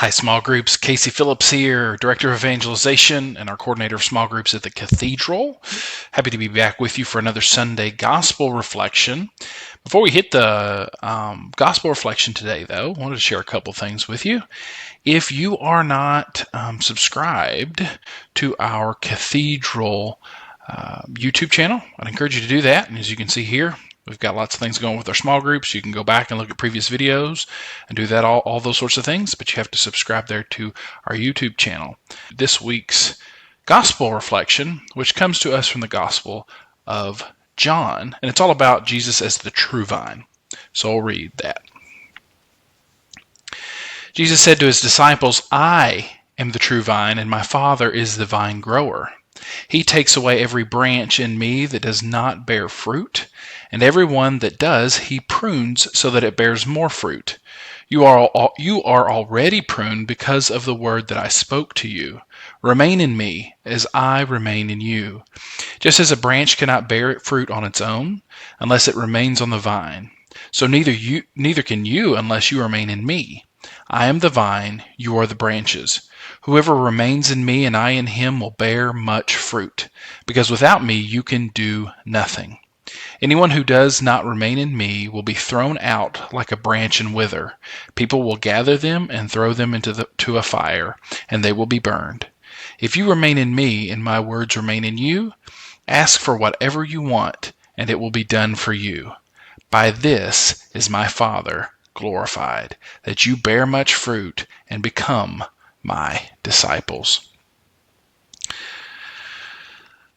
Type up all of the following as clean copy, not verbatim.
Hi, small groups. Casey Phillips here, Director of Evangelization and our Coordinator of Small Groups at the Cathedral. Happy to be back with you for another Sunday Gospel Reflection. Before we hit the Gospel Reflection today, though, I wanted to share a couple things with you. If you are not subscribed to our Cathedral YouTube channel, I'd encourage you to do that. And as you can see here, we've got lots of things going with our small groups. You can go back and look at previous videos and do that, all those sorts of things, but you have to subscribe there to our YouTube channel. This week's Gospel Reflection, which comes to us from the Gospel of John, and it's all about Jesus as the true vine. So I'll read that. Jesus said to his disciples, "I am the true vine, and my Father is the vine grower. He takes away every branch in me that does not bear fruit, and every one that does he prunes so that it bears more fruit. You are already pruned because of the word that I spoke to you. Remain in me as I remain in you. Just as a branch cannot bear fruit on its own unless it remains on the vine, so neither can you unless you remain in me. I am the vine, you are the branches. Whoever remains in me and I in him will bear much fruit, because without me you can do nothing. Anyone who does not remain in me will be thrown out like a branch and wither. People will gather them and throw them into a fire, and they will be burned. If you remain in me and my words remain in you, ask for whatever you want, and it will be done for you. By this is my Father glorified, that you bear much fruit and become my disciples."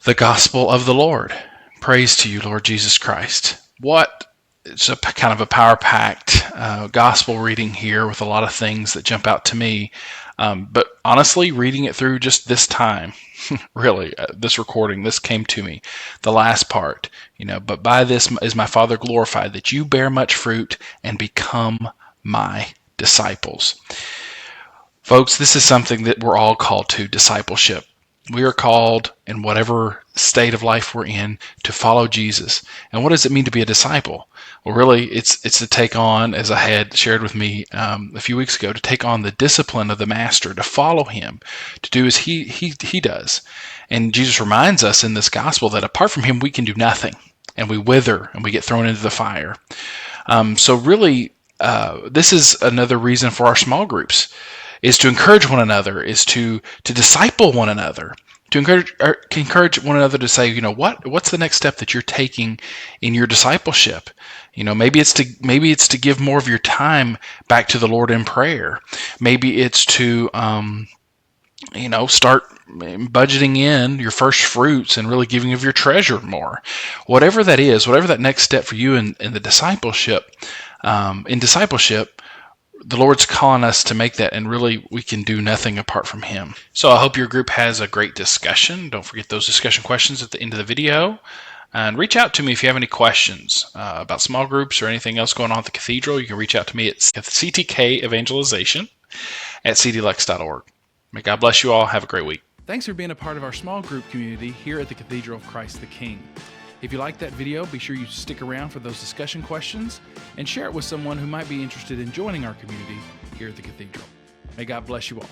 The Gospel of the Lord. Praise to you, Lord Jesus Christ. It's a kind of a power-packed gospel reading here with a lot of things that jump out to me. But honestly, reading it through just this time, really, this recording, this came to me. The last part, but by this is my Father glorified, that you bear much fruit and become my disciples. Folks, this is something that we're all called to, discipleship. We are called, in whatever state of life we're in, to follow Jesus. And what does it mean to be a disciple? Well, really, it's to take on, as I had shared with me a few weeks ago, to take on the discipline of the Master, to follow him, to do as he does. And Jesus reminds us in this gospel that apart from him, we can do nothing, and we wither, and we get thrown into the fire. So really, this is another reason for our small groups, is to encourage one another, is to disciple one another, to encourage one another to say, what's the next step that you're taking in your discipleship? Maybe it's to give more of your time back to the Lord in prayer. Maybe it's to start budgeting in your first fruits and really giving of your treasure more. Whatever that is, whatever that next step for you in the discipleship, the Lord's calling us to make that, and really we can do nothing apart from him. So I hope your group has a great discussion. Don't forget those discussion questions at the end of the video. And reach out to me if you have any questions about small groups or anything else going on at the Cathedral. You can reach out to me at ctkevangelization at cdlex.org. May God bless you all. Have a great week. Thanks for being a part of our small group community here at the Cathedral of Christ the King. If you liked that video, be sure you stick around for those discussion questions and share it with someone who might be interested in joining our community here at the Cathedral. May God bless you all.